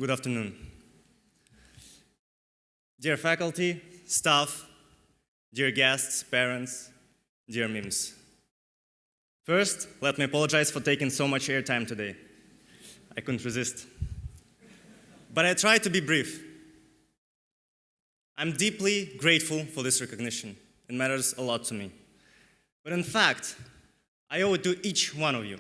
Good afternoon. Dear faculty, staff, dear guests, parents, dear MIMs. First, let me apologize for taking so much airtime today. I couldn't resist. But I tried to be brief. I'm deeply grateful for this recognition. It matters a lot to me. But in fact, I owe it to each one of you.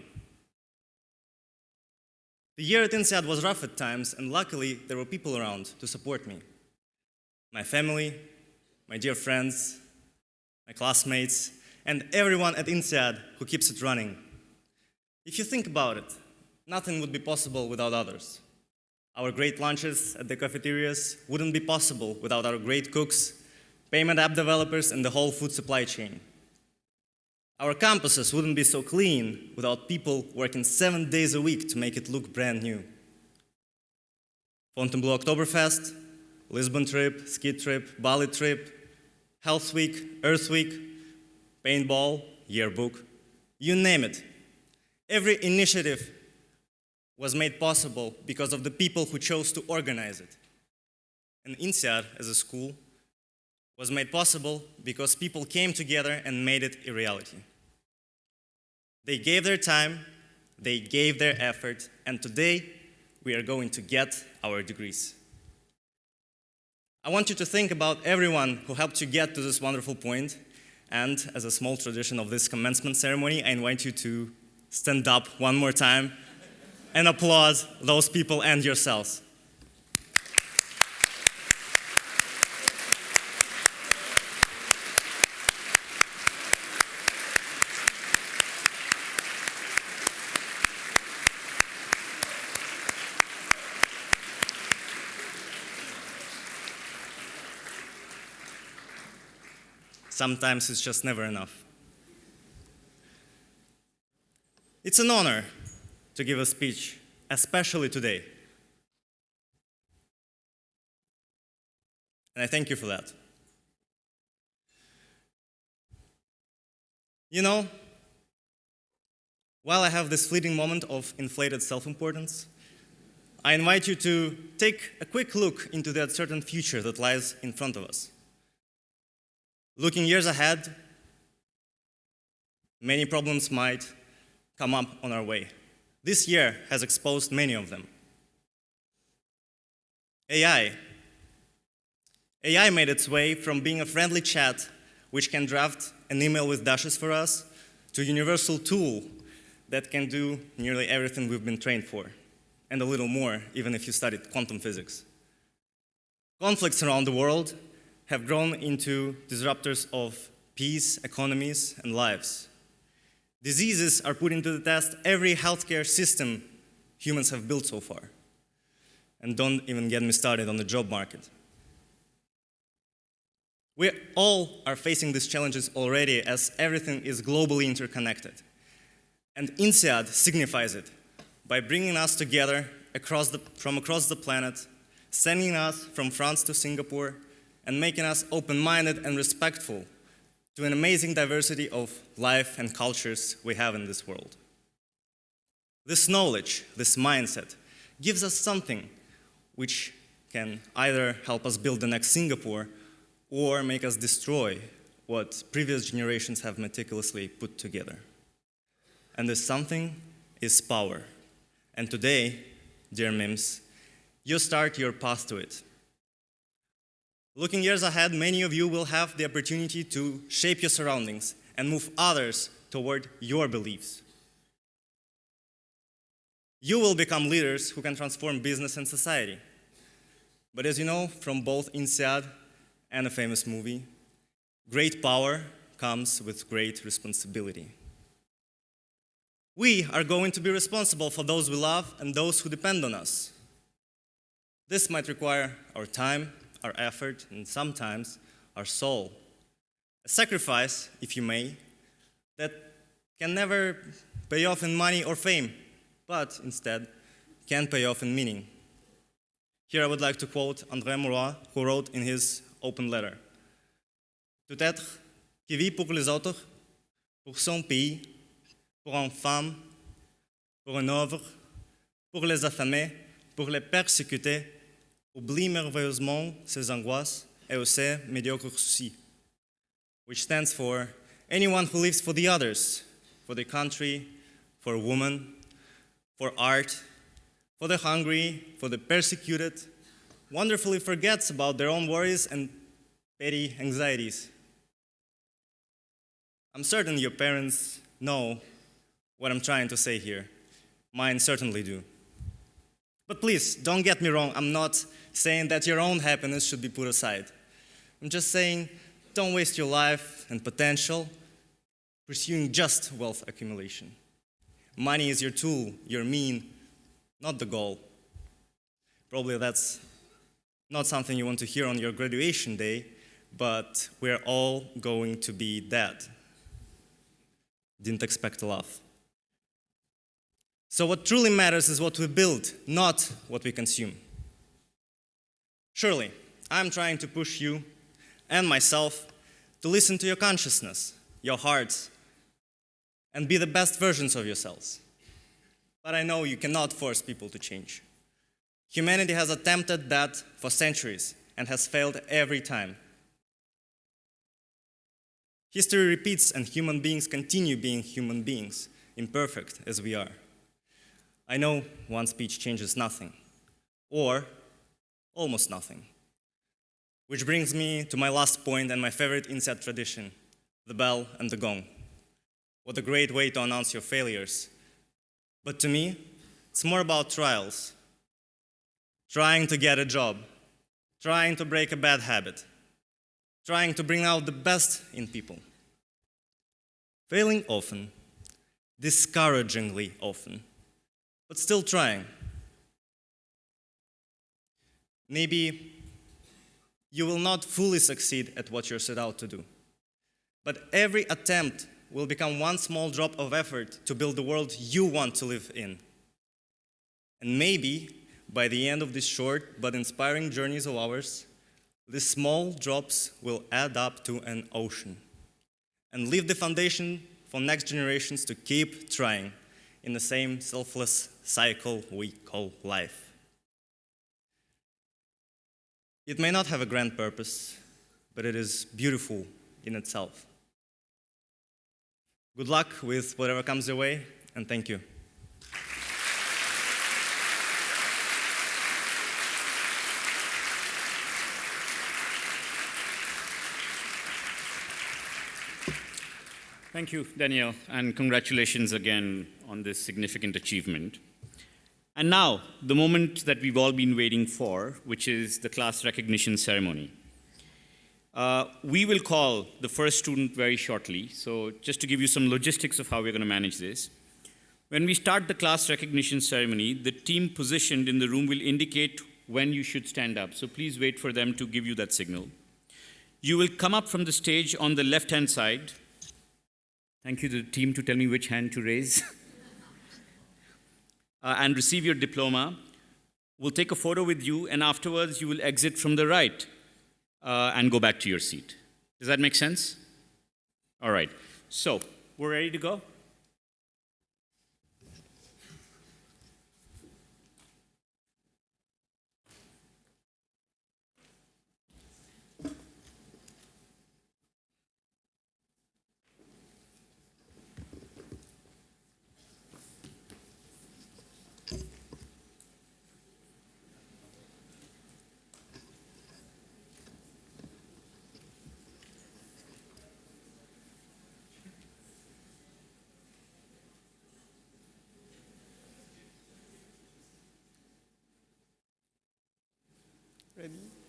The year at INSEAD was rough at times, and luckily there were people around to support me. My family, my dear friends, my classmates, and everyone at INSEAD who keeps it running. If you think about it, nothing would be possible without others. Our great lunches at the cafeterias wouldn't be possible without our great cooks, payment app developers, and the whole food supply chain. Our campuses wouldn't be so clean without people working 7 days a week to make it look brand new. Fontainebleau Oktoberfest, Lisbon trip, ski trip, Bali trip, Health Week, Earth Week, paintball, yearbook, you name it. Every initiative was made possible because of the people who chose to organize it. And INSEAD, as a school, was made possible because people came together and made it a reality. They gave their time, they gave their effort, and today we are going to get our degrees. I want you to think about everyone who helped you get to this wonderful point, and as a small tradition of this commencement ceremony, I invite you to stand up one more time and applaud those people and yourselves. Sometimes it's just never enough. It's an honor to give a speech, especially today. And I thank you for that. You know, while I have this fleeting moment of inflated self-importance, I invite you to take a quick look into the uncertain future that lies in front of us. Looking years ahead, many problems might come up on our way. This year has exposed many of them. AI. AI made its way from being a friendly chat, which can draft an email with dashes for us, to a universal tool that can do nearly everything we've been trained for, and a little more, even if you studied quantum physics. Conflicts around the world have grown into disruptors of peace, economies, and lives. Diseases are putting to the test every healthcare system humans have built so far. And don't even get me started on the job market. We all are facing these challenges already as everything is globally interconnected. And INSEAD signifies it by bringing us together from across the planet, sending us from France to Singapore, and making us open-minded and respectful to an amazing diversity of life and cultures we have in this world. This knowledge, this mindset, gives us something which can either help us build the next Singapore or make us destroy what previous generations have meticulously put together. And this something is power. And today, dear MIMs, you start your path to it. Looking years ahead, many of you will have the opportunity to shape your surroundings and move others toward your beliefs. You will become leaders who can transform business and society. But as you know from both INSEAD and a famous movie, great power comes with great responsibility. We are going to be responsible for those we love and those who depend on us. This might require our time, our effort, and sometimes our soul. A sacrifice, if you may, that can never pay off in money or fame, but instead can pay off in meaning. Here I would like to quote André Maurois, who wrote in his open letter, "Tout être qui vit pour les autres, pour son pays, pour une femme, pour une œuvre, pour les affamés, pour les persécutés, oublie merveilleusement ses angoisses et aussi médiocres soucis, which stands for anyone who lives for the others, for the country, for a woman, for art, for the hungry, for the persecuted, wonderfully forgets about their own worries and petty anxieties. I'm certain your parents know what I'm trying to say here. Mine certainly do. But please, don't get me wrong, I'm not saying that your own happiness should be put aside. I'm just saying, don't waste your life and potential pursuing just wealth accumulation. Money is your tool, your mean, not the goal. Probably that's not something you want to hear on your graduation day, but we're all going to be dead. Didn't expect a laugh. So what truly matters is what we build, not what we consume. Surely, I'm trying to push you and myself to listen to your consciousness, your hearts, and be the best versions of yourselves. But I know you cannot force people to change. Humanity has attempted that for centuries and has failed every time. History repeats and human beings continue being human beings, imperfect as we are. I know one speech changes nothing, or almost nothing. Which brings me to my last point and my favorite INSEAD tradition, the bell and the gong. What a great way to announce your failures. But to me, it's more about trials. Trying to get a job, trying to break a bad habit, trying to bring out the best in people. Failing often, discouragingly often, but still trying. Maybe you will not fully succeed at what you're set out to do, but every attempt will become one small drop of effort to build the world you want to live in. And maybe, by the end of these short but inspiring journeys of ours, these small drops will add up to an ocean and leave the foundation for next generations to keep trying in the same selfless cycle we call life. It may not have a grand purpose, but it is beautiful in itself. Good luck with whatever comes your way, and thank you. Thank you, Daniel, and congratulations again on this significant achievement. And now, the moment that we've all been waiting for, which is the class recognition ceremony. We will call the first student very shortly, so just to give you some logistics of how we're going to manage this. When we start the class recognition ceremony, the team positioned in the room will indicate when you should stand up, so please wait for them to give you that signal. You will come up from the stage on the left-hand side. Thank you to the team to tell me which hand to raise. And receive your diploma. We'll take a photo with you, and afterwards you will exit from the right and go back to your seat. Does that make sense? All right. So, we're ready to go? Ready?